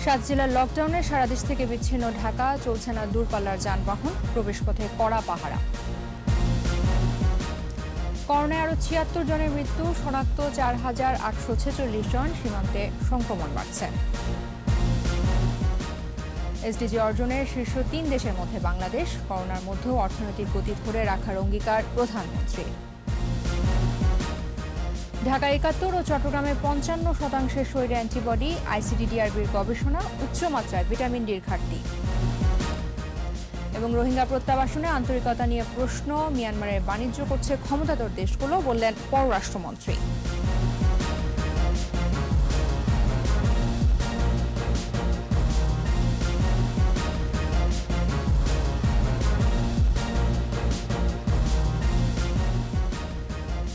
সাত জেলার লকডাউনে সারা দেশ থেকে বিচ্ছিন্ন ঢাকা, চলছে না দূরপাল্লার যানবাহন, প্রবেশপথে কড়া পাহারা। করোনায় আরও ৭৬ জনের মৃত্যু, শনাক্ত ৪,৮৪৬ জন, সীমান্তে সংক্রমণ বাড়ছে। এসডিজি অর্জনের শীর্ষ ৩ দেশের মধ্যে বাংলাদেশ, করোনার মধ্যেও অর্থনৈতিক গতি ধরে রাখার অঙ্গীকার প্রধানমন্ত্রী। ঢাকা ৭১ ও চট্টগ্রামে ৫৫% শরীরে অ্যান্টিবডি, আইসিডিডিআরবির গবেষণা, উচ্চমাত্রায় ভিটামিন ডির ঘাটতি। এবং রোহিঙ্গা প্রত্যাবাসনে আন্তরিকতা নিয়ে প্রশ্ন, মিয়ানমারের বাণিজ্য করছে ক্ষমতাধর দেশগুলো, বললেন পররাষ্ট্রমন্ত্রী।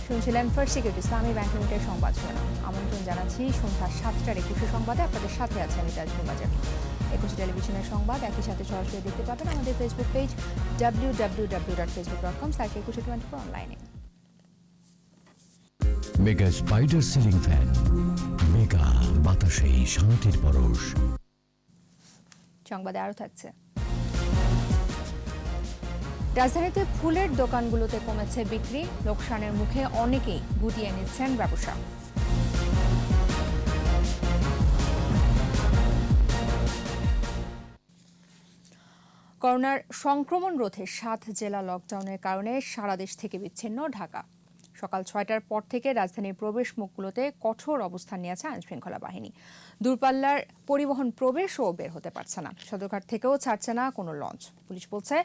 শুনছিলেন ফার্স্ট সিকিউরিটি ইসলামী ব্যাংক লিমিটেড সংবাদ শিরোনাম। আমন্ত্রণ জানাচ্ছি সন্ধ্যা ৭টার ২১ সংবাদে। আপনাদের সাথে আছে আমি তাজমুল বাজারি। ২১ টেলিভিশনের সংবাদ একই সাথে সরাসরি দেখতে পাবেন আমাদের ফেসবুক পেজ www.facebook.com/2124 অনলাইনে। Mega spider ceiling fan, mega বাতাসে শান্তির পরশ। সংবাদে আরও থাকছে, রাজধানীতে ফুলের দোকানগুলোতে কমেছে বিক্রি, লোকসানের মুখে অনেকেই গুটিয়ে নিচ্ছেন ব্যবসা। করোনার সংক্রমণ রোধে ৭ জেলা লকডাউনের কারণে সারা দেশ থেকে বিচ্ছিন্ন ঢাকা। সকাল ৬টার পর থেকে রাজধানীর প্রবেশ মুখগুলোতে কঠোর অবস্থান নিয়েছে আইনশৃঙ্খলা বাহিনী। দূরপাল্লার পরিবহন প্রবেশ ও বের হতে পারছে না, সদরঘাট থেকেও ছাড়ছে না কোনো লঞ্চ। পুলিশ বলছে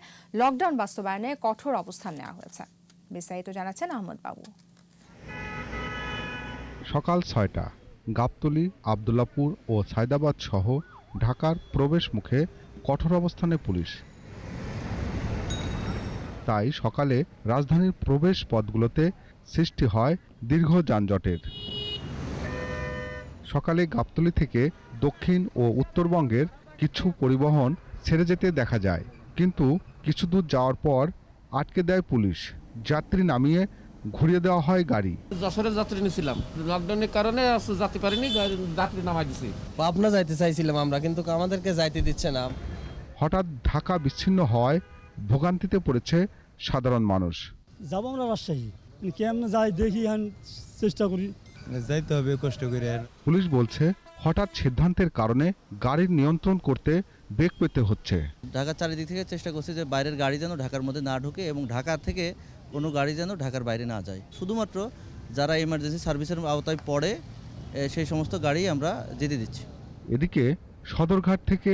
লকডাউন বাস্তবায়নে কঠোর অবস্থান নেওয়া হয়েছে। বিস্তারিত জানাচ্ছেন আহমদ বাবু। সকাল ৬টা, গাবতলী, আবদুল্লাপুর ও সায়দাবাদ সহ ঢাকার প্রবেশ মুখে কঠোর অবস্থানে পুলিশ। তাই সকালে রাজধানীর প্রবেশ পথগুলোতে সৃষ্টি হয় দীর্ঘ যানজটের। সকালে গাবতলী থেকে দক্ষিণ ও উত্তরবঙ্গের কিছু পরিবহন ছেড়ে যেতে দেখা যায়, কিন্তু কিছু দূর যাওয়ার পর আটকে দেয় পুলিশ। যাত্রী নামিয়ে ঘুরিয়ে দেওয়া হয় গাড়ি। যশোরের যাত্রী নিয়েছিলাম, লকডাউনের কারণে যাত্রী পারিনি, যাত্রী নামাই দিছি। পাবনা যাইতে চাইছিলাম আমরা, কিন্তু আমাদেরকে যাইতে দিচ্ছে না। হঠাৎ ঢাকা বিচ্ছিন্ন হওয়ায় ভোগান্তিতে পড়েছে সাধারণ মানুষ। যাব আমরা রাজশাহী, কেমন যাই দেখি, চেষ্টা করি যাইতে হবে কষ্ট করে। পুলিশ বলছে হঠাৎ সিদ্ধান্তের কারণে গাড়ির নিয়ন্ত্রণ করতে বেগ পেতে হচ্ছে। ঢাকার চারিদিক থেকে চেষ্টা করছি যে বাইরের গাড়ি যেন ঢাকার মধ্যে না ঢুকে এবং ঢাকা থেকে কোনো গাড়ি যেন ঢাকার বাইরে না যায়। শুধুমাত্র যারা ইমার্জেন্সি সার্ভিসের আওতায় পড়ে সেই সমস্ত গাড়ি আমরা যেতে দিচ্ছি। এদিকে সদরঘাট থেকে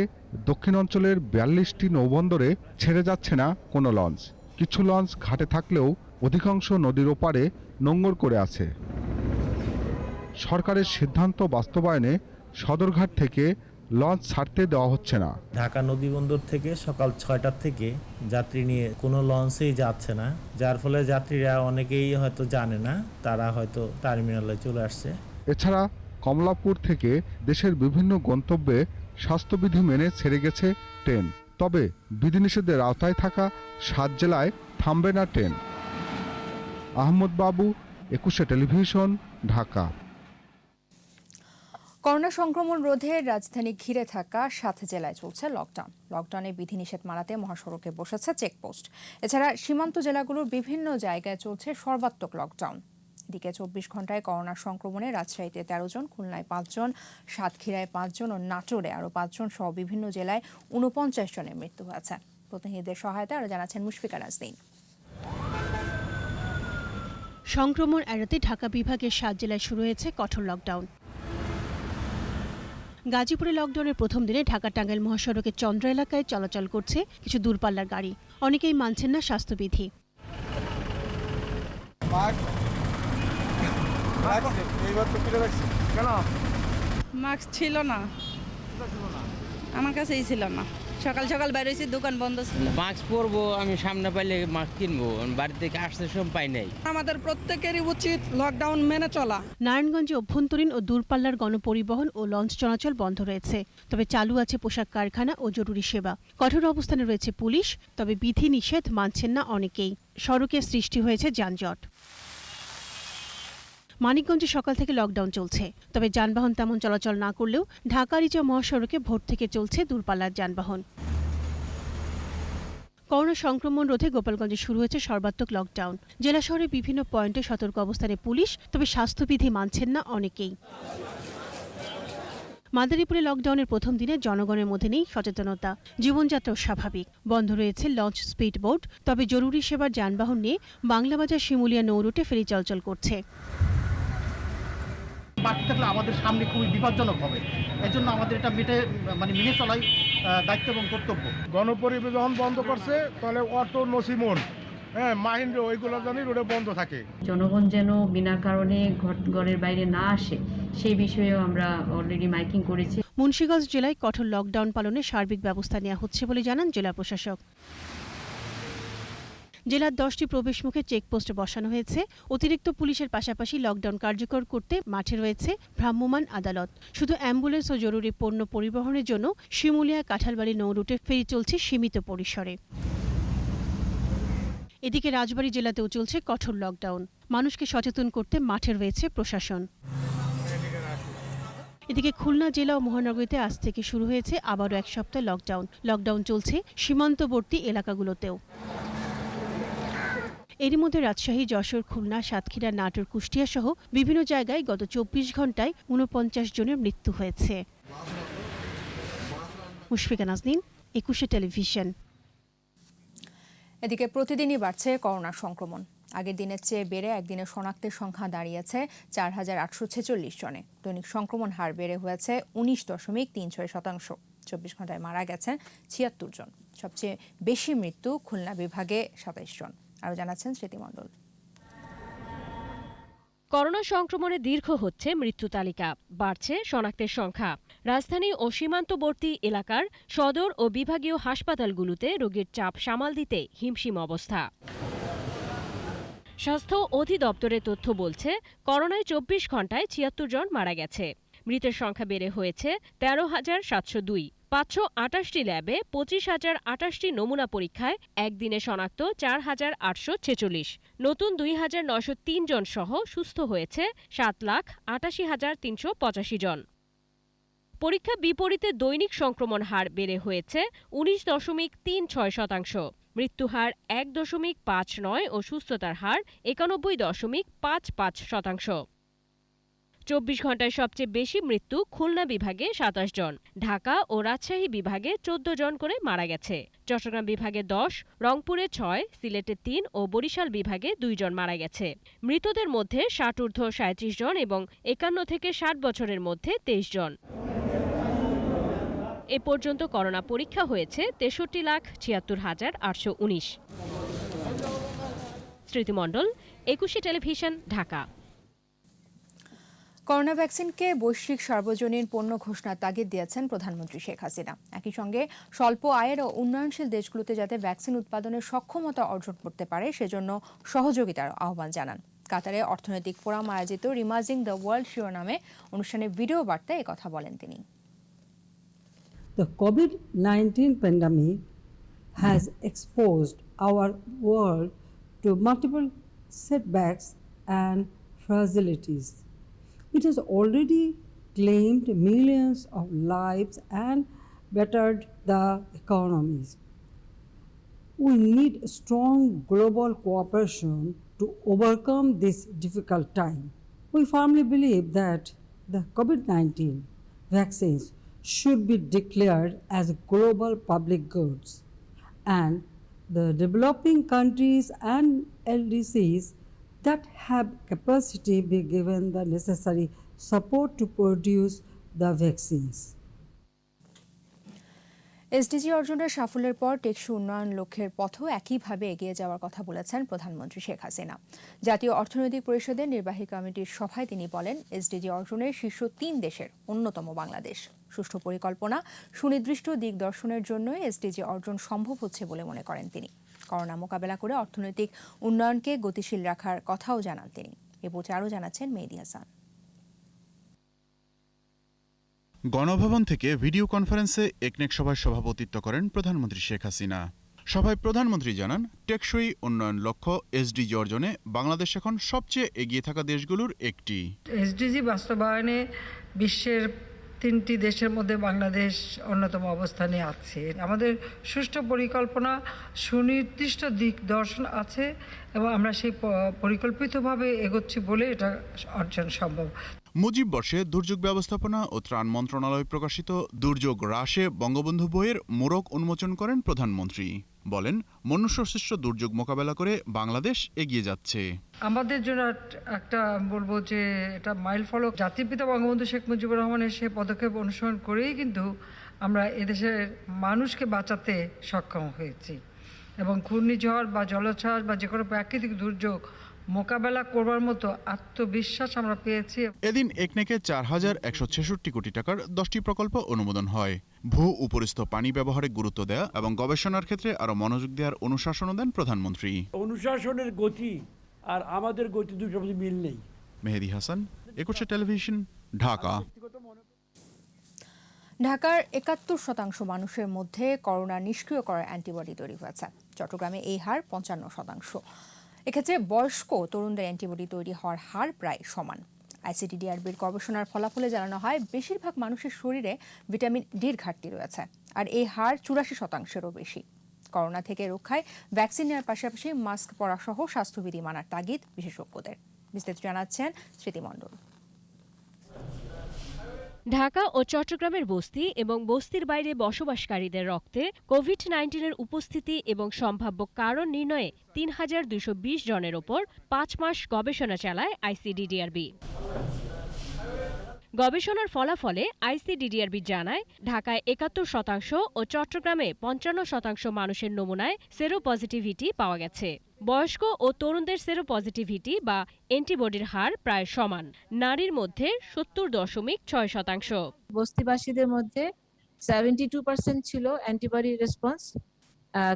দক্ষিণ অঞ্চলের ৪২টি নৌবন্দরে ছেড়ে যাচ্ছে না কোনো লঞ্চ। কিছু লঞ্চ ঘাটে থাকলেও অধিকাংশ নদীর ওপারে নোঙর করে আছে। সরকারের সিদ্ধান্ত বাস্তবায়নে সদরঘাট থেকে লঞ্চ ছাড়তে দেওয়া হচ্ছে না। ঢাকা নদীবন্দর থেকে সকাল ৬টার থেকে যাত্রী নিয়ে কোনো লঞ্চেই যাচ্ছে না, যার ফলে যাত্রীরা অনেকেই হয়তো জানে না, তারা হয়তো টার্মিনালে চলে আসছে। এছাড়া কমলাপুর থেকে দেশের বিভিন্ন গন্তব্যে স্বাস্থ্যবিধি মেনে ছেড়ে গেছে ট্রেন। তবে বিধিনিষেধের আওতায় থাকা ৭ জেলায় থামবে না ট্রেন। আহমদ বাবু, ২১ টেলিভিশন, ঢাকা। করোনা সংক্রমণ রোধে রাজধানী ঘিরে থাকা ৭ জেলায় চলছে লকডাউন। লকডাউনে বিধিনিষেধ মানাতে মহাসড়কে বসেছে চেকপোস্ট। এছাড়া সীমান্ত জেলাগুলোর বিভিন্ন জায়গায় চলছে সর্বাত্মক লকডাউন। এদিকে ২৪ ঘন্টায় করোনা সংক্রমণে রাজশাহীতে ১৩ জন, খুলনায় ৫ জন, সাতক্ষীরায় ৫ জন ও নাটোরে আরও ৫ জন সহ বিভিন্ন জেলায় ৪৯ জনের মৃত্যু হয়েছে। প্রতিনিধিদের সহায়তায় আরও জানাচ্ছেন মুশফিকা নাজনীন। সংক্রমণ এড়াতে ঢাকা বিভাগের ৭ জেলায় শুরু হয়েছে কঠোর লকডাউন। গাজীপুরে লকডাউনের প্রথম দিনে ঢাকা টাঙ্গাইল মহাসড়কের চন্দ্র এলাকায় চলাচল করছে কিছু দূরপাল্লার গাড়ি। অনেকেই মানছেন না স্বাস্থ্যবিধি। মাস্ক ছিল না, আমার কাছেই ছিল না। সকাল সকাল বাইরে হয়েছি, দোকান বন্ধ ছিল। মাস্ক পরবো, আমি সামনে পাইলে মাস্ক কিনবো, বাড়ি থেকে আসতে সময় পাই নাই। আমাদের প্রত্যেকেরই উচিত লকডাউন মেনে চলা। নারায়ণগঞ্জে অভ্যন্তরীণ ও দূরপাল্লার গণপরিবহন ও লঞ্চ চলাচল বন্ধ রয়েছে, তবে চালু আছে পোশাক কারখানা ও জরুরি সেবা। কঠোর অবস্থানে রয়েছে পুলিশ, তবে বিধি নিষেধ মানছেন না অনেকেই। সড়কে সৃষ্টি হয়েছে যানজট। মানিকগঞ্জে সকাল থেকে লকডাউন চলছে, তবে যানবাহন তেমন চলাচল না করলেও ঢাকা-রিচা মহাসড়কে ভোর থেকে চলছে দূরপাল্লার যানবাহন। করোনা সংক্রমণ রোধে গোপালগঞ্জে শুরু হয়েছে সর্বাত্মক লকডাউন। জেলা শহরে বিভিন্ন পয়েন্টে সতর্ক অবস্থানে পুলিশ, তবে স্বাস্থ্যবিধি মানছেন না অনেকেই। মাদারীপুরে লকডাউনের প্রথম দিনে জনগণের মধ্যে নেই সচেতনতা, জীবনযাত্রাও স্বাভাবিক। বন্ধ রয়েছে লঞ্চ, স্পিড বোট, তবে জরুরি সেবার যানবাহন নিয়ে বাংলাবাজার শিমুলিয়া নৌ রুটে ফেরি চলাচল করছে। বাড়তে থাকলে আমাদের সামনে খুবই বিপজ্জনক হবে। এজন্য আমাদের এটা মেনে চলাই দায়িত্ব এবং কর্তব্য। গণপরিবহন বন্ধ করছে, তাহলে অটো, নসিমন, মাহিন্দ্র, ওইগুলো জানি রোডে বন্ধ থাকে। জনগণ যেন বিনা কারণে ঘরের বাইরে না আসে সেই বিষয়েও আমরা অলরেডি মাইকিং করেছি। মুন্সিগঞ্জ জেলায় কঠোর লকডাউন পালনে সার্বিক ব্যবস্থা নেওয়া হচ্ছে বলে জানান জেলা প্রশাসক। জেলার 10টি প্রবেশমুখে চেকপোস্ট বসানো হয়েছে। অতিরিক্ত পুলিশের পাশাপাশি লকডাউন কার্যকর করতে মাঠে রয়েছে ভ্রাম্যমাণ আদালত। শুধু অ্যাম্বুলেন্স ও জরুরি পণ্য পরিবহনের জন্য শিমুলিয়া কাঁঠালবাড়ি নৌ রুটে ফেরি চলছে সীমিত পরিসরে। এদিকে রাজবাড়ী জেলাতেও চলছে কঠোর লকডাউন। মানুষকে সচেতন করতে মাঠে রয়েছে প্রশাসন। এদিকে খুলনা জেলা ও মহানগরীতে আজ থেকে শুরু হয়েছে আবারও এক সপ্তাহ লকডাউন। লকডাউন চলছে সীমান্তবর্তী এলাকাগুলোতেও। এরই মধ্যে রাজশাহী, যশোর, খুলনা, সাতক্ষীরা, নাটোর, কুষ্টিয়া সহ বিভিন্ন জায়গায় গত 24 ঘন্টায় 49 জনের মৃত্যু হয়েছে। মুশফিকা নাজনীন, 21 টেলিভিশন। এদিকে প্রতিদিনই বাড়ছে করোনা সংক্রমণ। আগের দিনের চেয়ে বেড়ে একদিনে শনাক্তের সংখ্যা দাঁড়িয়েছে 4,846 জনে। দৈনিক সংক্রমণ হার বেড়ে হয়েছে 19.36%। 24 ঘন্টায় মারা গেছেন 76 জন। সবচেয়ে বেশি মৃত্যু খুলনা বিভাগে 27 জন। আরও জানাচ্ছেন স্মৃতি মণ্ডল। করোনা সংক্রমণে দীর্ঘ হচ্ছে মৃত্যু তালিকা, বাড়ছে শনাক্তের সংখ্যা। রাজধানী ও সীমান্তবর্তী এলাকার সদর ও বিভাগীয় হাসপাতালগুলোতে রোগীর চাপ সামাল দিতে হিমশিম অবস্থা। স্বাস্থ্য অধিদপ্তরের তথ্য বলছে, করোনায় 24 ঘন্টায় 76 জন মারা গেছে। মৃতের সংখ্যা বেড়ে হয়েছে 13,702। 528টি ল্যাবে 25,028টি নমুনা পরীক্ষায় একদিনে শনাক্ত 4,846। নতুন 2,903 জন সহ সুস্থ হয়েছে 7,88,385 জন। পরীক্ষা বিপরীতে দৈনিক সংক্রমণ হার বেড়ে হয়েছে 19.36%। মৃত্যুহার 1.59 ও সুস্থতার হার 91.55%। 24 ঘন্টায় সবচেয়ে বেশি মৃত্যু খুলনা বিভাগে 27 জন, ঢাকা ও রাজশাহী বিভাগে 14 জন করে মারা গেছে। চট্টগ্রাম বিভাগে 10, রংপুরে 6, সিলেটে 3 ও বরিশাল বিভাগে 2 জন মারা গেছে। মৃতদের মধ্যে 60 ঊর্ধ্ব 37 জন এবং 51 থেকে 60 বছরের মধ্যে 23 জন। এ পর্যন্ত করোনা পরীক্ষা হয়েছে 63,76,819। স্মৃতি মণ্ডল, 21 টেলিভিশন, ঢাকা। করোনা ভ্যাকসিনকে বৈশ্বিক সার্বজনীন পণ্য ঘোষণার তাগিদ দিয়েছেন প্রধানমন্ত্রী শেখ হাসিনা। একই সঙ্গে স্বল্প আয়ের ও উন্নয়নশীল দেশগুলোতে যাতে ভ্যাকসিন উৎপাদনের সক্ষমতা অর্জন করতে পারে সেজন্য সহযোগিতার আহ্বান জানান। কাতারে অর্থনৈতিক ফোরাম আয়োজিত রিমার্জিং দ্য ওয়ার্ল্ড শিরোনামে অনুষ্ঠানে ভিডিও বার্তায় একথা বলেন তিনি। The COVID-19 pandemic has exposed our world to multiple setbacks and fragilities. It has already claimed millions of lives and battered the economies. We need strong global cooperation to overcome this difficult time. We firmly believe that the COVID-19 vaccines should be declared as global public goods, and the developing countries and LDCs that have capacity be given the necessary support to produce the vaccines. SDG অর্জনের সাফল্যের পর টেকসই উন্নয়ন লক্ষ্যের পথও একইভাবে এগিয়ে যাওয়ার কথা বলেছেন প্রধানমন্ত্রী শেখ হাসিনা। জাতীয় অর্থনৈতিক পরিষদের নির্বাহী কমিটির সভায় তিনি বলেন, এসডিজি অর্জনের শীর্ষ 3 দেশের অন্যতম বাংলাদেশ। সুষ্ঠু পরিকল্পনা, সুনির্দিষ্ট দিকদর্শনের জন্য এসডিজি অর্জন সম্ভব হচ্ছে বলে মনে করেন তিনি। করোনা মোকাবেলা করে অর্থনৈতিক উন্নয়নকে গতিশীল রাখার কথাও জানান তিনি। এ বলতে আরও জানাচ্ছেন মেহেদী হাসান। গণভবন থেকে ভিডিও কনফারেন্সে একনেক সভায় সভাপতিত্ব করেন প্রধানমন্ত্রী শেখ হাসিনা। সভায় প্রধানমন্ত্রী জানান, টেকসই উন্নয়ন লক্ষ্য এসডিজি অর্জনে বাংলাদেশ এখন সবচেয়ে এগিয়ে থাকা দেশগুলোর একটি। এসডিজি বাস্তবায়নে বিশ্বের 3টি দেশের মধ্যে বাংলাদেশ অন্যতম অবস্থানে আছে। আমাদের সুষ্ঠু পরিকল্পনা, সুনির্দিষ্ট দিক দর্শন আছে এবং আমরা সেই পরিকল্পিতভাবে এগোচ্ছি বলে এটা অর্জন সম্ভব। মুজিব বর্ষে দুর্যোগ ব্যবস্থাপনা ও ত্রাণ মন্ত্রণালয় প্রকাশিত দুর্যোগ হ্রাসে বঙ্গবন্ধু বইয়ের মোড়ক উন্মোচন করেন প্রধানমন্ত্রী। বলেন, মনুষ্যসৃষ্ট দুর্যোগ মোকাবেলা করে বাংলাদেশ এগিয়ে যাচ্ছে। আমাদের জন্য একটা বলবো যে এটা মাইল ফলক। জাতির পিতা বঙ্গবন্ধু শেখ মুজিবুর রহমানের সেই পদক্ষেপ অনুসরণ করেই কিন্তু আমরা এদেশের মানুষকে বাঁচাতে সক্ষম হয়েছি এবং ঘূর্ণিঝড় বা জলোচ্ছ্বাস বা যে কোনো প্রাকৃতিক দুর্যোগ মোকাবেলা করবার মতো আত্মবিশ্বাস আমরা পেয়েছি। এদিন একনেকে ৪,১৬৬ কোটি টাকার 10টি প্রকল্প অনুমোদন হয়। ভূ উপরিস্থ পানি ব্যবহারে গুরুত্ব দেয়া এবং গবেষণার ক্ষেত্রে আরো মনোযোগ দেওয়ার অনুশাসনও দেন প্রধানমন্ত্রী। অনুশাসনের গতি আর আমাদের গতি দুটোর মধ্যে মিল নেই। মেহেদী হাসান, একুশে টেলিভিশন, ঢাকা। ঢাকার ৭১% মানুষের মধ্যে করোনা নিষ্ক্রিয় করার অ্যান্টিবডি তৈরি হয়েছে। চট্টগ্রামে এই হার ৫৫%। এক্ষেত্রে বয়স্ক তরুণদের অ্যান্টিবডি তৈরি হওয়ার হার প্রায় সমান। আইসিডিডিআরবির গবেষণার ফলাফলে জানানো হয়, বেশিরভাগ মানুষের শরীরে ভিটামিন ডির ঘাটতি রয়েছে, আর এই হার ৮৪%-এরও বেশি। করোনা থেকে রক্ষায় ভ্যাকসিন নেওয়ার পাশাপাশি মাস্ক পরা সহ স্বাস্থ্যবিধি মানার তাগিদ বিশেষজ্ঞদের। বিস্তারিত জানাচ্ছেন স্মৃতি মণ্ডল। ঢাকা ও চট্টগ্রামের বস্তি এবং বস্তির বাইরে বসবাসকারীদের রক্তে কোভিড-19-এর উপস্থিতি এবং সম্ভাব্য কারণ নির্ণয়ে ৩,২২০ জনের ওপর ৫ মাস গবেষণা চালায় আইসিডিডিআরবি। গবেষণার ফলাফলে আইসিডিডিআরবি জানায়, ঢাকায় ৭১% ও চট্টগ্রামে ৫৫% মানুষের নমুনায় সেরোপজিটিভিটি পাওয়া গেছে। বয়স্ক ও তরুণদের সেরোপজিটিভিটি বা অ্যান্টিবডির হার প্রায় সমান। নারীর মধ্যে ৭০.৬%। বস্তিবাসীদের মধ্যে 72% ছিল antibody response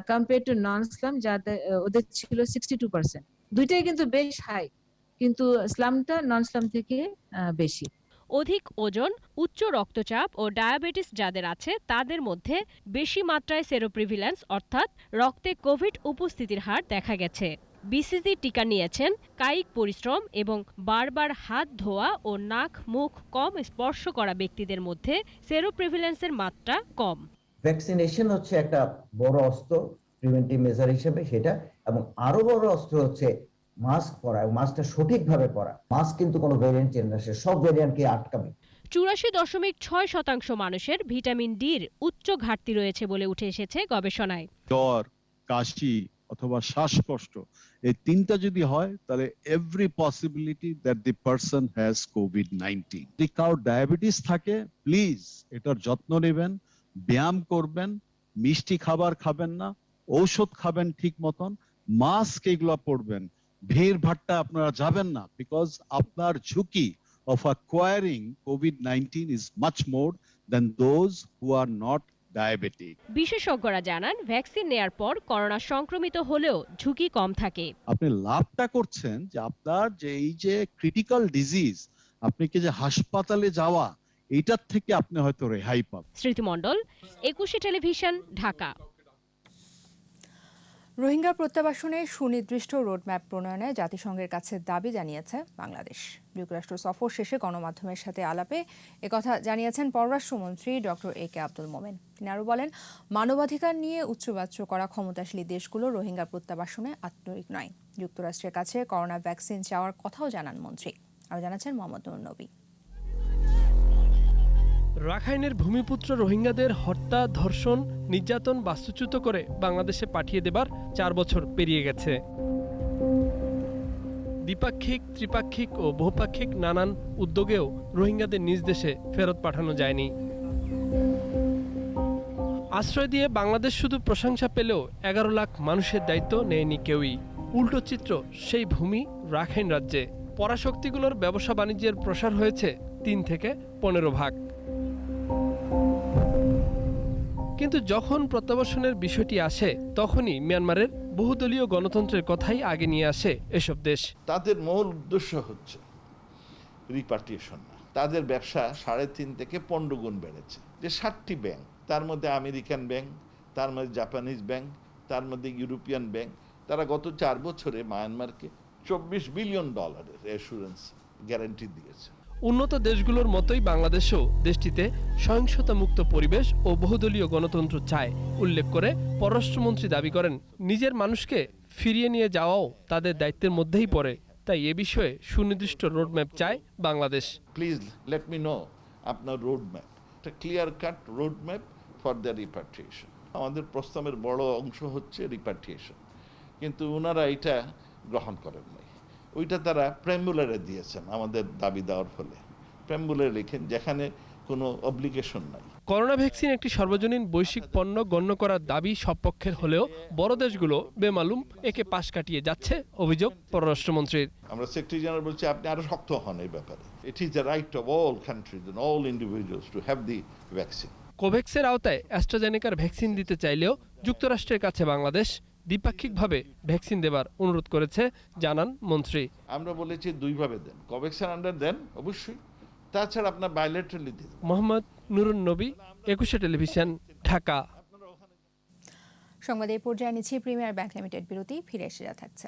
compare to non slum, যাদের ওদের ছিল 62%। দুইটাই কিন্তু বেশ হাই, কিন্তু স্লামটা নন স্লাম থেকে বেশি। অধিক ওজন, উচ্চ রক্তচাপ ও ডায়াবেটিস যাদের আছে তাদের মধ্যে বেশি মাত্রায় সেরোপ্রিভিলেন্স অর্থাৎ রক্তে কোভিড উপস্থিতির হার দেখা গেছে। বিসিজি টিকা নিয়েছেন কায়িক পরিশ্রম এবং বারবার হাত ধোয়া ও নাক মুখ কম স্পর্শ করা ব্যক্তিদের মধ্যে সেরোপ্রিভিলেন্সের মাত্রা কম। ভ্যাকসিনেশন হচ্ছে একটা বড় অস্ত্র প্রিভেন্টিভ মেজার হিসেবে সেটা, এবং আরো বড় অস্ত্র হচ্ছে মাস্ক পরা, মাস্কটা সঠিকভাবে পরা। মাস্ক কিন্তু কোনো ভেরিয়েন্ট চেঞ্জ না, সব ভেরিয়েন্টকে আটকাবে। ৮৪.৬% মানুষের ভিটামিন ডির উচ্চ ঘাটতি রয়েছে বলে উঠে এসেছে গবেষণায়। জ্বর, কাশি অথবা শ্বাসকষ্ট, এই তিনটা যদি হয় তাহলে every possibility that the person has COVID-19. যদি কারো ডায়াবেটিস থাকে, প্লিজ এটার যত্ন নেবেন, ব্যায়াম করবেন, মিষ্টি খাবার খাবেন না, ঔষধ খাবেন ঠিক মতন, মাস্ক এগুলো পরবেন, ভিড় ভাট্টা আপনারা যাবেন না, বিকজ আপনার ঝুঁকি of acquiring COVID-19 is much more than those who are not diabetic. বিশেষজ্ঞরা জানান, ভ্যাকসিন নেয়ার পর করোনা সংক্রমিত হলেও ঝুঁকি কম থাকে। আপনি লাভটা করছেন যে আপনার যে এই যে ক্রিটিক্যাল ডিজিজ, আপনি কি যে হাসপাতালে যাওয়া, এইটার থেকে আপনি হয়তো রেহাই পাবেন। স্মৃতি মণ্ডল, একুশে টেলিভিশন, ঢাকা। রোহিঙ্গা প্রত্যাবাসনে সুনির্দিষ্ট রোডম্যাপ প্রণয়নে জাতিসংঘের কাছে দাবি জানিয়েছে বাংলাদেশ। যুক্তরাষ্ট্র সফর শেষে গণমাধ্যমের সাথে আলাপে একথা জানিয়েছেন পররাষ্ট্রমন্ত্রী ডক্টর এ কে আব্দুল মোমেন। তিনি আরও বলেন, মানবাধিকার নিয়ে উচ্চবাচ্য করা ক্ষমতাশালী দেশগুলো রোহিঙ্গা প্রত্যাবাসনে আন্তরিক নয়। যুক্তরাষ্ট্রের কাছে করোনা ভ্যাকসিন চাওয়ার কথাও জানান মন্ত্রী। আরও জানাচ্ছেন মোহাম্মদ নুর নবী। রাখাইনের ভূমিপুত্র রোহিঙ্গাদের হত্যা, ধর্ষণ, নির্যাতন, বাস্তুচ্যুত করে বাংলাদেশে পাঠিয়ে দেবার 4 বছর পেরিয়ে গেছে। দ্বিপাক্ষিক, ত্রিপাক্ষিক ও বহুপাক্ষিক নানান উদ্যোগেও রোহিঙ্গাদের নিজ দেশে ফেরত পাঠানো যায়নি। আশ্রয় দিয়ে বাংলাদেশ শুধু প্রশংসা পেলেও 11 লাখ মানুষের দায়িত্ব নেয়নি কেউই। উল্টো চিত্র সেই ভূমি রাখাইন রাজ্যে। পরাশক্তিগুলোর ব্যবসা বাণিজ্যের প্রসার হয়েছে 3 থেকে 15 ভাগ। কিন্তু যখন প্রত্যাবাসনের বিষয়টি আসে, তখনই মিয়ানমারের বহুদলীয় গণতন্ত্রের কথাই আগে নিয়ে আসে এসব দেশ। তাদের মূল উদ্দেশ্য হচ্ছে রিপার্টিশন না। তাদের ব্যবসা 3.5 থেকে 15 গুণ বেড়েছে। যে 60টি ব্যাংক, তার মধ্যে আমেরিকান ব্যাংক, তার মধ্যে জাপানিজ ব্যাংক, তার মধ্যে ইউরোপিয়ান ব্যাংক, তারা গত 4 বছরে মায়ানমারকে $24 বিলিয়ন অ্যাসুরেন্স গ্যারান্টি দিয়েছে। উন্নত দেশগুলোর মতোই বাংলাদেশও দেশটিতে সহিংসতামুক্ত পরিবেশ ও বহুদলীয় গণতন্ত্র চায় উল্লেখ করে পররাষ্ট্রমন্ত্রী দাবি করেন, নিজের মানুষকে ফিরিয়ে নিয়ে যাওয়াও তাদের দায়িত্বের মধ্যেই পড়ে। তাই এ বিষয়ে সুনির্দিষ্ট রোডম্যাপ চায় Bangladesh. Please let me no আপনার রোডম্যাপ, একটা clear cut roadmap for the repatriation. আমাদের প্রস্তাবের বড় অংশ হচ্ছে রিপাট্রিয়েশন, কিন্তু ওনারা এটা গ্রহণ করেন নাই। ওইটা তারা প্রেম্বুলারে দিয়েছেন আমাদের দাবি দেওয়ার ফলে। প্রেম্বুলারে লিখেন যেখানে কোনো অব্লিগেশন নাই। করোনা ভ্যাকসিন একটি সর্বজনীন বৈশ্বিক পণ্য গণ্য করার দাবি সব পক্ষের হলেও বড় দেশগুলো বেমালুম একে পাশ কাটিয়ে যাচ্ছে, অভিযোগ পররাষ্ট্রমন্ত্রীর। আমরা সেক্রেটারি জেনারেল বলছি আপনি আরো শক্ত হন এই ব্যাপারে। It is the right of all countries and all individuals to have the vaccine. কোভ্যাক্সের আওতায় অ্যাস্ট্রাজেনেকার ভ্যাকসিন দিতে চাইলেও যুক্তরাষ্ট্রের কাছে বাংলাদেশ দ্বিপাক্ষিকভাবে ভ্যাকসিন দেবার অনুরোধ করেছে, জানান মন্ত্রী। আমরা বলেছি দুইভাবে দেন, কোভ্যাক্সের আন্ডার দেন অবশ্যই, তাছাড়া আপনার বায়োলেটারালি দিন। মোহাম্মদ নুরুন নবী, 21 টেলিভিশন, ঢাকা। সংবাদ এই পর্যায়ে নিচ্ছি প্রিমিয়ার ব্যাংক লিমিটেড বিরতি, ফিরে এসে থাকছে।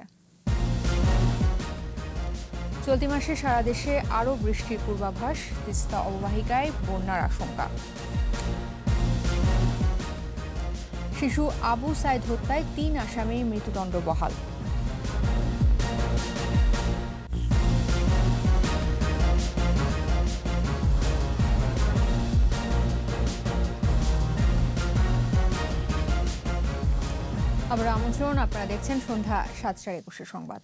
চলতি মাসে সারা দেশে আরও বৃষ্টির পূর্বাভাস, তিস্তা অববাহিকায় বন্যার আশঙ্কা। শিশু আবু সাইদ হত্যায় 3 আসামির মৃত্যুদণ্ড বহাল। আবার আমন্ত্রণ, আপনারা দেখছেন সন্ধ্যা 7:21 সংবাদ।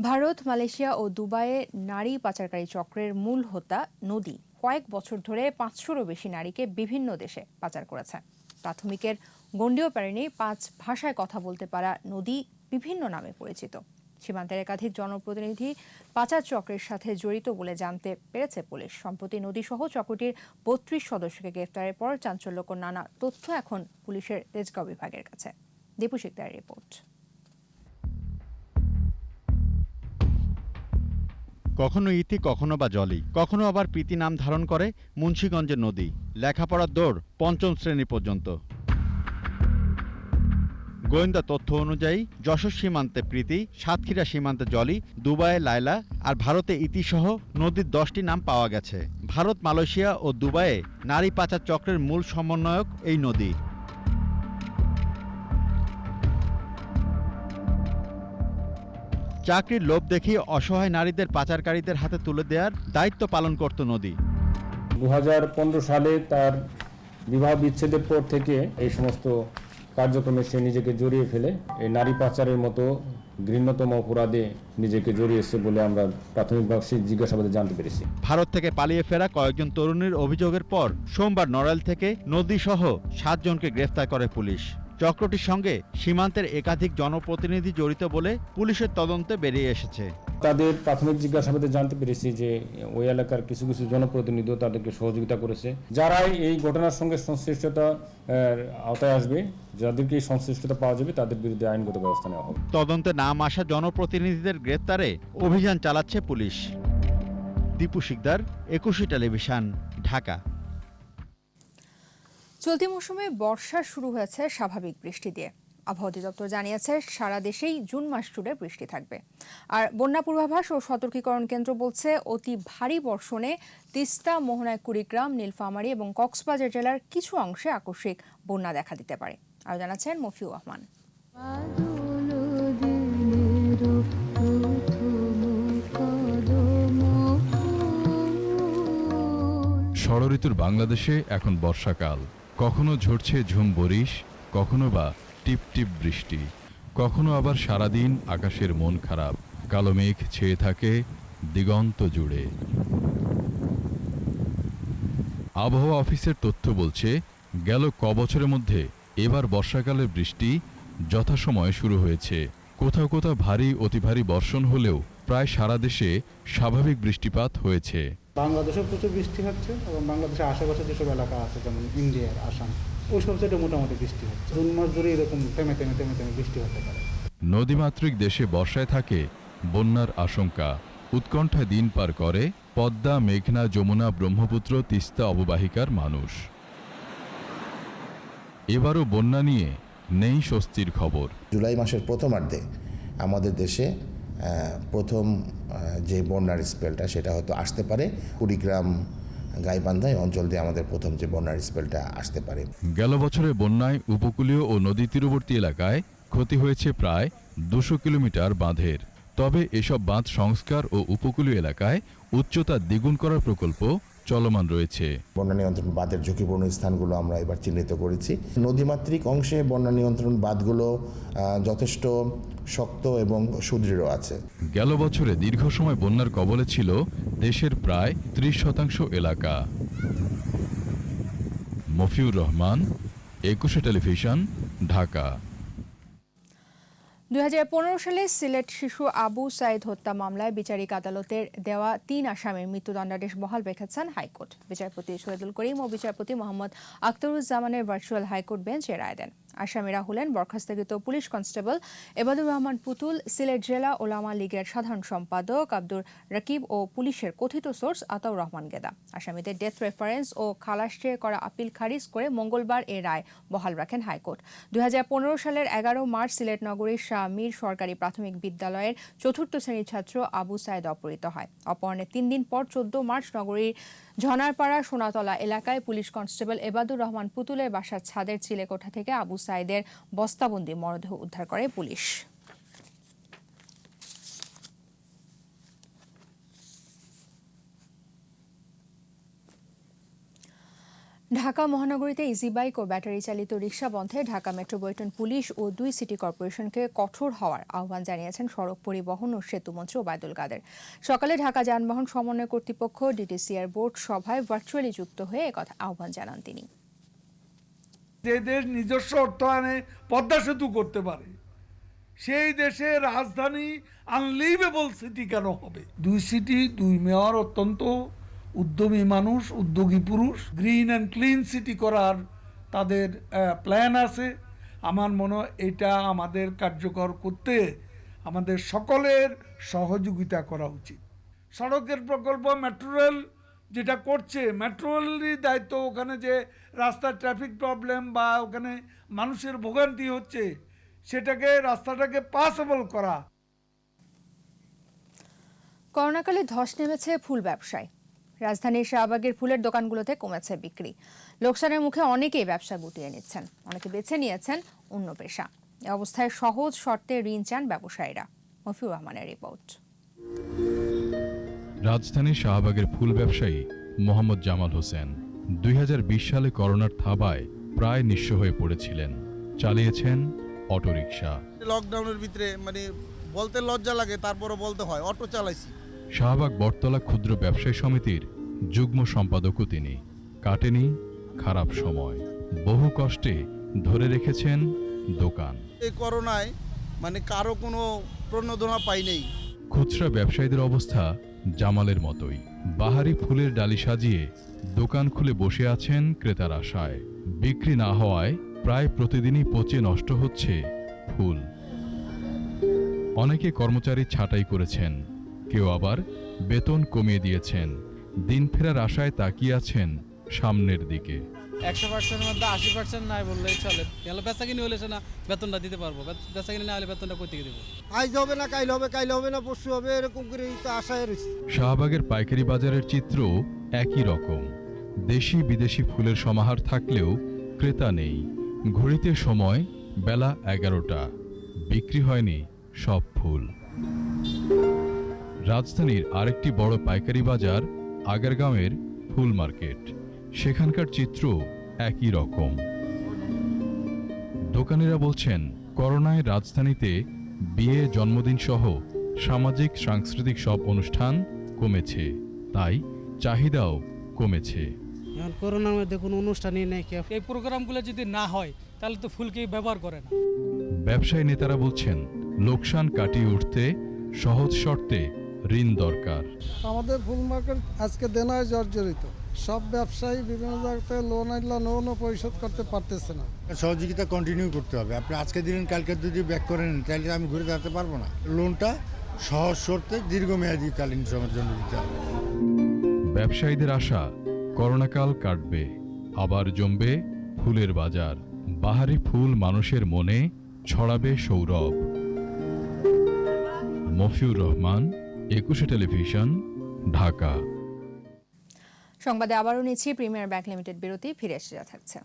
ভারত, মালয়েশিয়া ও দুবাইয়ে নারী পাচারকারী চক্রের মূল হোতা নদী কয়েক বছর ধরে 500-রও বেশি নারীকে বিভিন্ন দেশে পাচার করেছে। প্রাথমিকের গণ্ডিও পারেনি 5 ভাষায় কথা বলতে পারা নদী বিভিন্ন নামে পরিচিত। সীমান্তের একাধিক জনপ্রতিনিধি পাচার চক্রের সাথে জড়িত বলে জানতে পেরেছে পুলিশ। সম্প্রতি নদীসহ চক্রটির 32 সদস্যকে গ্রেফতারের পর চাঞ্চল্যকর নানা তথ্য এখন পুলিশের তেজগাঁও বিভাগের কাছে। দীপু শিকদারের রিপোর্ট। কখনো ইতি, কখনো বা জলি, কখনো আবার প্রীতি নাম ধারণ করে মুন্সিগঞ্জের নদী। লেখাপড়ার দৌড় 5ম শ্রেণী পর্যন্ত। গোয়েন্দা তথ্য অনুযায়ী যশোর সীমান্তে প্রীতি, সাতক্ষীরা সীমান্তে জলি, দুবাইয়ে লায়লা আর ভারতে ইতিসহ নদীর 10টি নাম পাওয়া গেছে। ভারত, মালয়েশিয়া ও দুবাইয়ে নারী পাচার চক্রের মূল সমন্বয়ক এই নদী। চাকরির লোভ দেখিয়ে অসহায় নারীদের পাচারকারীদের হাতে তুলে দেওয়ার দায়িত্ব পালন করত নদী। 2015 সালে তার বিবাহ বিচ্ছেদের পর থেকে এই সমস্ত কার্যক্রমে সে নিজেকে জড়িয়ে ফেলে এই নারী পাচারের মতো ঘৃণ্যতম অপরাধে নিজেকে জড়িয়েছে বলে আমরা প্রাথমিকভাবে জিজ্ঞাসাবাদে জানতে পেরেছি। ভারত থেকে পালিয়ে ফেরা কয়েকজন তরুণীর অভিযোগের পর সোমবার নড়াইল থেকে নদীসহ 7 জনকে গ্রেফতার করে পুলিশ। চক্রটির সঙ্গে সীমান্তের একাধিক জনপ্রতিনিধি জড়িত বলে পুলিশের তদন্তে বেরিয়ে এসেছে। তাদের প্রাথমিক জিজ্ঞাসাবাদে জানতে পেরেছি যে ওই এলাকার কিছু কিছু জনপ্রতিনিধিও তাদেরকে সহযোগিতা করেছে। যারাই এই ঘটনার সঙ্গে সংশ্লিষ্টতা আওতায় আসবে, যাদেরকে এই সংশ্লিষ্টতা পাওয়া যাবে তাদের বিরুদ্ধে আইনগত ব্যবস্থা নেওয়া হবে। তদন্তে নাম আসা জনপ্রতিনিধিদের গ্রেফতারে অভিযান চালাচ্ছে পুলিশ। দীপু শিকদার, 21 টেলিভিশন, ঢাকা। চলতি মৌসুমে বর্ষা শুরু হয়েছে স্বাভাবিক বৃষ্টি দিয়ে। আবহাওয়া অধিদপ্তর জানিয়েছে সারা দেশেই জুন মাস জুড়ে বৃষ্টি থাকবে। আর বন্যা পূর্বাভাস ও সতর্কীকরণ কেন্দ্র বলছে অতি ভারী বর্ষণে তিস্তা, মোহনায় কুড়িগ্রাম, নীলফামারী এবং কক্সবাজার জেলার কিছু অংশে আকস্মিক বন্যা দেখা দিতে পারে। আর জানাচ্ছেন মফিউ রহমান। ষড়ঋতুর বাংলাদেশে এখন বর্ষাকাল। কখনো ঝরছে ঝুম বরিশ, কখনো বা টিপ টিপ বৃষ্টি, কখনো আবার সারাদিন আকাশের মন খারাপ, কালো মেঘ ছেয়ে থাকে দিগন্ত জুড়ে। আবহাওয়া অফিসের তথ্য বলছে গেল কবছরের মধ্যে এবার বর্ষাকালের বৃষ্টি যথাসময়ে শুরু হয়েছে। কোথাও কোথাও ভারী অতি ভারী বর্ষণ হলেও প্রায় সারা দেশে স্বাভাবিক বৃষ্টিপাত হয়েছে। বাংলাদেশেও প্রচুর বৃষ্টি হচ্ছে এবং বাংলাদেশের আশেপাশে যেসব এলাকা আছে যেমন ইন্ডিয়ার আসাম, ওই সব সাইডে মোটামুটি বৃষ্টি হচ্ছে। জুন মাস ধরে এরকম থেমে থেমে থেমে থেমে বৃষ্টি হতে পারে। নদীমাতৃক দেশে বর্ষায় থাকে বন্যার আশঙ্কা। উৎকণ্ঠায় দিন পার করে পদ্মা, মেঘনা, যমুনা, ব্রহ্মপুত্র, তিস্তা অববাহিকার মানুষ। এবারও বন্যা নিয়ে নেই স্বস্তির খবর। জুলাই মাসের প্রথমার্ধে আমাদের দেশে প্রথম যে বন্যার স্পেলটা সেটা হয়তো আসতে পারে। কুড়িগ্রাম গাইবান্ধা অঞ্চল দিয়ে আমাদের প্রথম যে বন্যার স্পেলটা আসতে পারে। গেল বছরের বন্যায় উপকূলীয় ও নদী তীরবর্তী এলাকায় ক্ষতি হয়েছে প্রায় 200 কিলোমিটার বাঁধের। তবে এসব বাঁধ সংস্কার ও উপকূলীয় এলাকায় উচ্চতা দ্বিগুণ করার প্রকল্প চলমান রয়েছে। বন্যা নিয়ন্ত্রণ বাঁধের ঝুঁকিপূর্ণ স্থানগুলো আমরা এবার চিহ্নিত করেছি। নদীমাতৃক অংশে বন্যা নিয়ন্ত্রণ বাঁধগুলো যথেষ্ট শক্ত এবং সুদৃঢ় আছে। গেল বছরে দীর্ঘ সময় বন্যার কবলে ছিল দেশের প্রায় 30% এলাকা। মফিউর রহমান, 21 টেলিভিশন, ঢাকা। 2015 সালে সিলেট শিশু আবু সাইদ হত্যা মামলায় বিচারিক আদালতের দেওয়া 3 আসামির মৃত্যুদণ্ডাদেশ বহাল রেখেছেন হাইকোর্ট। বিচারপতি শহীদুল করিম ও বিচারপতি মোহাম্মদ আখতারুজ্জামানের ভার্চুয়াল হাইকোর্ট বেঞ্চ এ রায় দেন। আসামিরা হলেন বরখাস্তকৃত পুলিশ কনস্টেবল এবাদুর রহমান পুতুল, সিলেট জেলা ওলামা লীগের সাধারণ সম্পাদক আব্দুর রাকিব ও পুলিশের কথিত সোর্স আতাউর রহমান গেদা। আসামিদের ডেথ রেফারেন্স ও খালাস চেয়ে করা আপিল খারিজ করে মঙ্গলবার এ রায় বহাল রাখেন হাইকোর্ট। 2015 সালের 11 মার্চ সিলেট নগরীর শাহ মীর সরকারি প্রাথমিক বিদ্যালয়ের 4র্থ শ্রেণীর ছাত্র আবু সাইদ অপহৃত হয়। অপহরণের 3 দিন পর 14 মার্চ নগরীর ঝনারপাড়া সোনাতলা এলাকায় পুলিশ কনস্টেবল এবাদুর রহমান পুতুলের বাসার ছাদের চিলেকোঠা থেকে আবু সাইদের বস্তাবন্দি মরদেহ উদ্ধার করে পুলিশ। ঢাকা মহানগরীতে ইজি বাইক ও ব্যাটারি চালিত রিকশা বন্ধে ঢাকা মেট্রোপলিটন পুলিশ ও 2 সিটি কর্পোরেশনকে কঠোর হওয়ার আহ্বান জানিয়েছেন সড়ক পরিবহন ও সেতুমন্ত্রী ওবায়দুল কাদের। সকালে ঢাকা যানবাহন সমন্বয় কর্তৃপক্ষ ডিটিসিআর বোর্ড সভায় ভার্চুয়ালি যুক্ত হয়ে একথা আহ্বান জানান তিনি। যে দেশ নিজস্ব অর্থায়নে পদ্মা সেতু করতে পারে সেই দেশের রাজধানী আনলিভেবল সিটি কেন হবে? 2 সিটি 2 মেয়র অত্যন্ত উদ্যমী মানুষ, উদ্যোগী পুরুষ, গ্রিন অ্যান্ড ক্লিন সিটি করার তাদের প্ল্যান আছে। আমার মনে হয় এটা আমাদের কার্যকর করতে আমাদের সকলের সহযোগিতা করা উচিত। সড়কের প্রকল্প মেট্রো রেল যেটা করছে, মেট্রো রেলেরই দায়িত্ব ওখানে যে রাস্তার ট্রাফিক প্রবলেম বা ওখানে মানুষের ভোগান্তি হচ্ছে সেটাকে রাস্তাটাকে পাসেবল করা। করোনাকালে ধস নেমেছে ফুল ব্যবসায়। রাজধানীর শাহবাগের ফুলের দোকানগুলোতে কমেছে বিক্রি। লোকসানের মুখে অনেকেই ব্যবসা গুটিয়ে নিচ্ছেন, অনেকে বেছে নিয়েছেন অন্য পেশা। এ অবস্থায় সহজ শর্তে ঋণ চান ব্যবসায়ীরা। মফিউর রহমানের রিপোর্ট। রাজধানীর শাহবাগের ফুল ব্যবসায়ী মোহাম্মদ জামাল হোসেন 2020 সালে করোনার থাবায় প্রায় নিঃস্ব হয়ে পড়েছিলেন। চালিয়েছেন অটোরিকশা। লকডাউনের ভিতরে বলতে লজ্জা লাগে, তারপরও বলতে হয়, অটো চালাইছি। শাহবাগ বটতলা ক্ষুদ্র ব্যবসায়ী সমিতির যুগ্ম সম্পাদকও তিনি। কাটেনি খারাপ সময়, বহু কষ্টে ধরে রেখেছেন দোকান। এই করোনায় কারো কোনো প্রণোদনা পাই নেই। খুচরা ব্যবসায়ীদের অবস্থা জামালের মতোই। বাহারি ফুলের ডালি সাজিয়ে দোকান খুলে বসে আছেন ক্রেতার আশায়। বিক্রি না হওয়ায় প্রায় প্রতিদিনই পচে নষ্ট হচ্ছে ফুল। অনেকে কর্মচারী ছাঁটাই করেছেন, কেউ আবার বেতন কমিয়ে দিয়েছেন। দিন ফেরার আশায় তাকিয়ে আছেন সামনের দিকে। 100% মধ্যে 80% নাই বললেই চলে। গেল বেচাকিনি হলে না বেতনটা দিতে পারবো, বেচাকিনি না হলে বেতনটা কই থেকে দেব? আজ হবে না কাল হবে, কাল হবে না পরশু হবে, এরকম করে তো আশায় রয়েছে। শাহবাগের পাইকারি বাজারের চিত্র একই রকম। দেশি বিদেশি ফুলের সমাহার থাকলেও ক্রেতা নেই। ঘড়িতে সময় বেলা 11টা, বিক্রি হয়নি সব ফুল। রাজধানীর আরেকটি বড় পাইকারি বাজার আগারগাঁওয়ের ফুল মার্কেট। সেখানকার চিত্র একই রকম। দোকানিরা বলছেন করোনায় রাজধানীতে বিয়ে, জন্মদিন সহ সামাজিক সাংস্কৃতিক সব অনুষ্ঠান কমেছে, তাই চাহিদাও কমেছে। এখন করোনার মধ্যে কোনো অনুষ্ঠানই নেই। এই প্রোগ্রামগুলো যদি না হয় তাহলে তো ফুলকে ব্যবহার করে না। ব্যবসায়ী নেতারা বলছেন লোকসান কাটিয়ে উঠতে সহজ শর্তে ঋণ দরকার। আমাদের ফুল মার্কেট আজকে দেনায় জর্জরিত। সব ব্যবসায়ী বিভিন্ন জায়গাতে লোনও পরিশোধ করতে পারতেছে না। সহযোগিতা কন্টিনিউ করতে হবে। আপনি আজকে দিলেন, কালকে যদি ব্যাক করে নেন তাহলে আমি ঘুরে দাঁড়াতে পারবো না। লোনটা সহজ শর্তে দীর্ঘমেয়াদী কালীন সময়ের জন্য দিতে হবে। ব্যবসায়ীদের আশা করোনাকাল কাটবে, আবার জমবে ফুলের বাজার। বাহারি ফুল মানুষের মনে ছড়াবে সৌরভ। মফিউর রহমান, 21 টেলিভিশন, ঢাকা। সংবাদে আবারও নিচ্ছি প্রিমিয়ার ব্যাংক লিমিটেড বিরতি, ফিরে এসে থাকছে।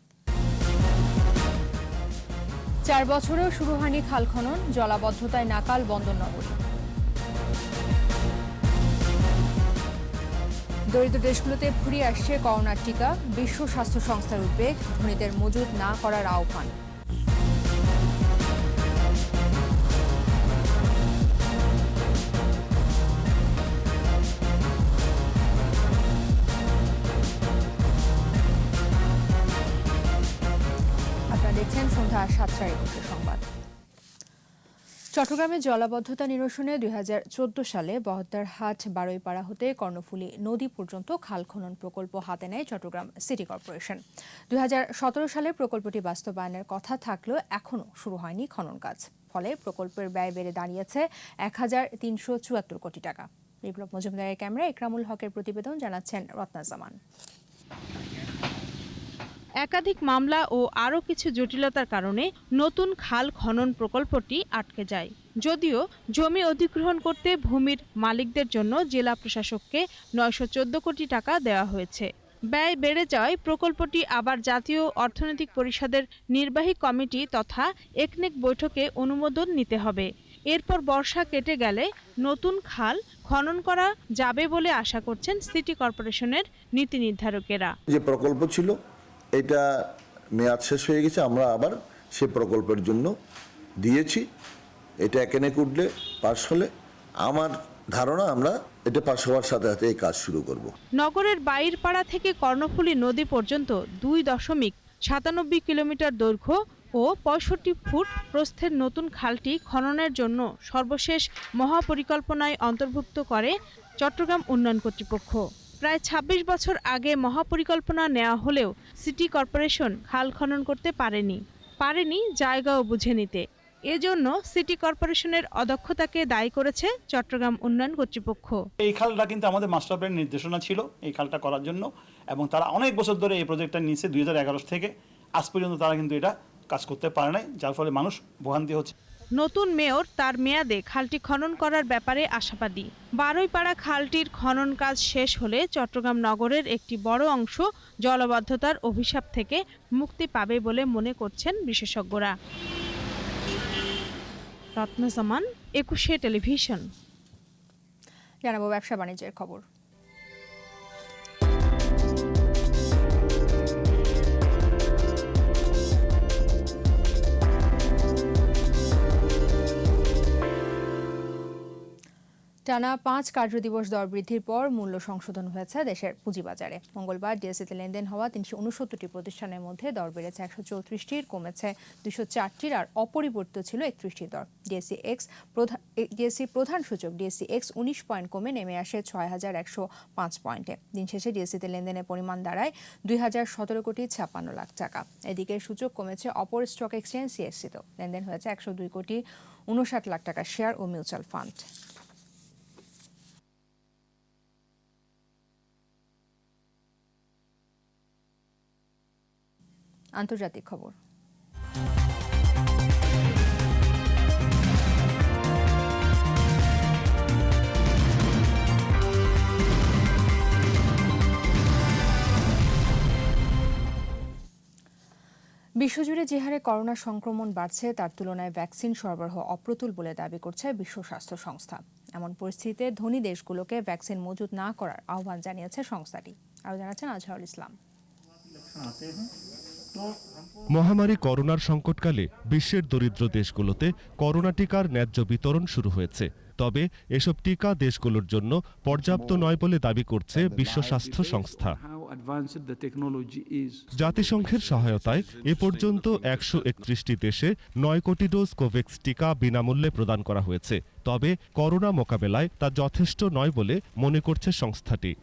4 বছরেও শুরু হয়নি খাল খনন, জলাবদ্ধতায় নাকাল বন্দরনগরী। দরিদ্র দেশগুলোতে ফুরিয়ে আসছে করোনার টিকা, বিশ্ব স্বাস্থ্য সংস্থার উদ্বেগ, ধনীদের মজুত না করার আহ্বান। আপনারা দেখছেন সন্ধ্যা 7:21 সংবাদ। চট্টগ্রামে জলাবদ্ধতা নিরসনে 2014 সালে বহদ্দারহাট বারুইপাড়া হতে কর্ণফুলী নদী পর্যন্ত খাল খনন প্রকল্প হাতে নেয় চট্টগ্রাম সিটি কর্পোরেশন। 2017 সালে প্রকল্পটি বাস্তবায়নের কথা থাকলেও এখনও শুরু হয়নি খনন কাজ। ফলে প্রকল্পের ব্যয় বেড়ে দাঁড়িয়েছে 1374 কোটি টাকা। বিপ্লব মজুমদারের ক্যামেরায় ইকরামুল হকের প্রতিবেদন, জানাচ্ছেন রত্না জামান। একাধিক মামলা ও আরও কিছু জটিলতার কারণে নতুন খাল খনন প্রকল্পটি আটকে যায়। যদিও জমি অধিগ্রহণ করতে ভূমির মালিকদের জন্য জেলা প্রশাসককে 914 কোটি টাকা দেওয়া হয়েছে। ব্যয় বেড়ে যাওয়ায় প্রকল্পটি আবার জাতীয় অর্থনৈতিক পরিষদের নির্বাহী কমিটি তথা একনেক বৈঠকে অনুমোদন নিতে হবে। এরপর বর্ষা কেটে গেলে নতুন খাল খনন করা যাবে বলে আশা করছেন সিটি কর্পোরেশনের নীতি নির্ধারকেরা। যে প্রকল্প ছিল এটা মেয়াদ শেষ হয়ে গেছে, আমরা আবার সে প্রকল্পের জন্য দিয়েছি। এটা একনেক উঠলে পাশ হলে আমার ধারণা আমরা এটা পাশ হওয়ার সাথে সাথে এই কাজ শুরু করব। নগরের বাইরপাড়া থেকে কর্ণফুলী নদী পর্যন্ত 2.97 কিলোমিটার দৈর্ঘ্য ও 65 ফুট প্রস্থের নতুন খালটি খননের জন্য সর্বশেষ মহাপরিকল্পনায় অন্তর্ভুক্ত করে চট্টগ্রাম উন্নয়ন কর্তৃপক্ষ। প্রায় 26 বছর আগে মহাপরিকল্পনা নেওয়া হলেও সিটি কর্পোরেশন খাল খনন করতে পারেনি জায়গাও বুঝে নিতে। এজন্য সিটি কর্পোরেশনের অদক্ষতাকে দায়ী করেছে চট্টগ্রাম উন্নয়ন কর্তৃপক্ষ। এই খালটা কিন্তু আমাদের মাস্টার প্ল্যান নির্দেশনা ছিল এই খালটা করার জন্য, এবং তারা অনেক বছর ধরে এই প্রজেক্টটা নিয়েছে। 2011 থেকে আজ পর্যন্ত তারা কিন্তু এটা কাজ করতে পারে নাই, যার ফলে মানুষ ভোগান্তি হচ্ছে। নতুন মেয়র তার মেয়াদে খালটি খনন করার ব্যাপারে আশাবাদী। বারুইপাড়া খালটির খনন কাজ শেষ হলে চট্টগ্রাম নগরের একটি বড় অংশ জলাবদ্ধতার অভিশাপ থেকে মুক্তি পাবে বলে মনে করছেন বিশেষজ্ঞরা। রত্না জামান, 21 টেলিভিশন। জানাবো ব্যবসা বাণিজ্যের খবর। টানা 5 কার্যদিবস দর বৃদ্ধির পর মূল্য সংশোধন হয়েছে দেশের পুঁজিবাজারে। মঙ্গলবার ডিএসইতে লেনদেন হওয়া 369টি প্রতিষ্ঠানের মধ্যে দর বেড়েছে 134টির, কমেছে 204টির, আর অপরিবর্তিত ছিল 31টির দর। ডিএসই প্রধান সূচক ডিএসই এক্স 19 পয়েন্ট কমে নেমে আসে 6105 পয়েন্টে। দিন শেষে ডিএসইতে লেনদেনের পরিমাণ দাঁড়ায় 2017 কোটি 56 লাখ টাকা। এদিকে সূচক কমেছে অপর স্টক এক্সচেঞ্জ সিএসসিতেও। লেনদেন হয়েছে 102 কোটি 59 লাখ টাকা শেয়ার ও মিউচুয়াল ফান্ড। আন্তর্জাতিক খবর। বিশ্বজুড়ে যে হারে করোনা সংক্রমণ বাড়ছে তার তুলনায় ভ্যাকসিন সরবরাহ অপ্রতুল বলে দাবি করছে বিশ্ব স্বাস্থ্য সংস্থা। এমন পরিস্থিতিতে ধনী দেশগুলোকে ভ্যাকসিন মজুত না করার আহ্বান জানিয়েছে সংস্থাটি। আরও জানাচ্ছেন আজহারুল ইসলাম। মহামারী করোনার সংকটকালে বিশ্বের দরিদ্র দেশগুলোতে করোনা টিকার ন্যায্য বিতরণ শুরু হয়েছে। তবে এসব টিকা দেশগুলোর জন্য পর্যাপ্ত নয় বলে দাবি করছে বিশ্ব স্বাস্থ্য সংস্থা। জাতিসংঘের সহায়তায় এ পর্যন্ত 131টি দেশে 9 কোটি ডোজ কোভ্যাক্স টিকা বিনামূল্যে প্রদান করা হয়েছে। তবে করোনা মোকাবেলায় তা যথেষ্ট নয় বলে মনে করছে সংস্থাটি।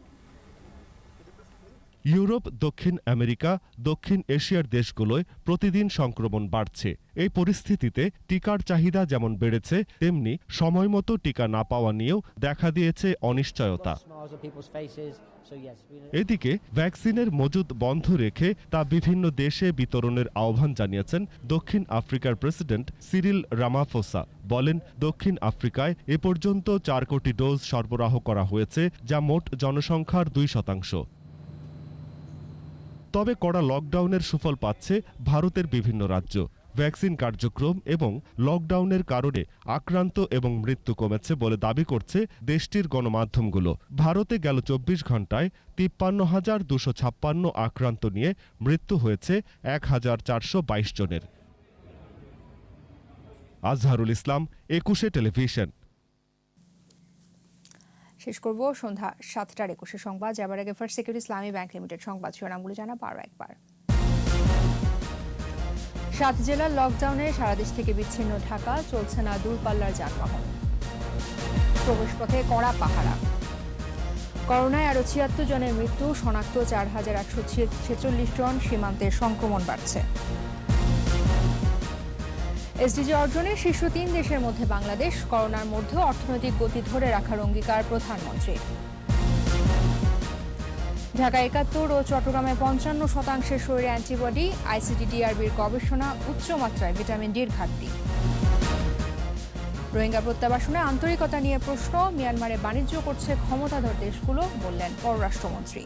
ইউরোপ, দক্ষিণ আমেরিকা, দক্ষিণ এশিয়ার দেশগুলোয় প্রতিদিন সংক্রমণ বাড়ছে। এই পরিস্থিতিতে টিকার চাহিদা যেমন বেড়েছে, তেমনি সময়মতো টিকা না পাওয়া নিয়েও দেখা দিয়েছে অনিশ্চয়তা। এদিকে ভ্যাকসিনের মজুদ বন্ধ রেখে তা বিভিন্ন দেশে বিতরণের আহ্বান জানিয়েছেন দক্ষিণ আফ্রিকার প্রেসিডেন্ট সিরিল রামাফোসা। বলেন, দক্ষিণ আফ্রিকায় এ পর্যন্ত 4 কোটি ডোজ সরবরাহ করা হয়েছে, যা মোট জনসংখ্যার 2%। তবে কড়া লকডাউনের সুফল পাচ্ছে ভারতের বিভিন্ন রাজ্য। ভ্যাকসিন কার্যক্রম এবং লকডাউনের কারণে আক্রান্ত এবং মৃত্যু কমেছে বলে দাবি করছে দেশটির গণমাধ্যমগুলো। ভারতে গেল 24 ঘন্টায় 53,256 আক্রান্ত নিয়ে মৃত্যু হয়েছে 1,422 জনের। আজহারুল ইসলাম, 21 টেলিভিশন। শেষ করব সন্ধ্যা 7টার 21 সংবাদ। যাবার আগে ফার্স্ট সিকিউরিটি ইসলামী ব্যাংক লিমিটেড সংবাদ শিরোনামগুলো জানাবো আরও একবার। 7 জেলার লকডাউনে সারা দেশ থেকে বিচ্ছিন্ন ঢাকা, চলছে না দূরপাল্লার যানবাহন। প্রবেশপথে কড়া পাহারা। করোনায় আরও 76 জনের মৃত্যু, শনাক্ত 4,146 জন। সীমান্তে সংক্রমণ বাড়ছে। এসডিজি অর্জনে শীর্ষ 3 দেশের মধ্যে বাংলাদেশ। করোনার মধ্যে অর্থনৈতিক গতি ধরে রাখার অঙ্গীকার প্রধানমন্ত্রী। ঢাকা 71 ও চট্টগ্রামে 55% শরীরে অ্যান্টিবডি। আইসিডিডিআরবির গবেষণা, উচ্চমাত্রায় ভিটামিন ডির ঘাটতি। রোহিঙ্গা প্রত্যাবাসনে আন্তরিকতা নিয়ে প্রশ্ন, মিয়ানমারে বাণিজ্য করছে ক্ষমতাধর দেশগুলো, বললেন পররাষ্ট্রমন্ত্রী।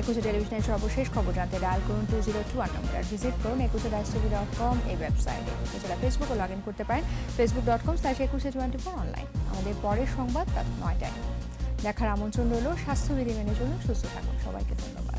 একুশে টেলিভিশনের সর্বশেষ খবর জানতে ডায়াল করুন 2021 নম্বর, আর ভিজিট করুন ekushe-tv.com এই ওয়েবসাইটে। এছাড়া ফেসবুকে লগ ইন করতে পারেন facebook.com/ekushe24 অনলাইন। আমাদের পরের সংবাদ রাত 9টায়। দেখার আমন্ত্রণ রইল। স্বাস্থ্যবিধি মেনে চলুন, সুস্থ থাকুন। সবাইকে ধন্যবাদ।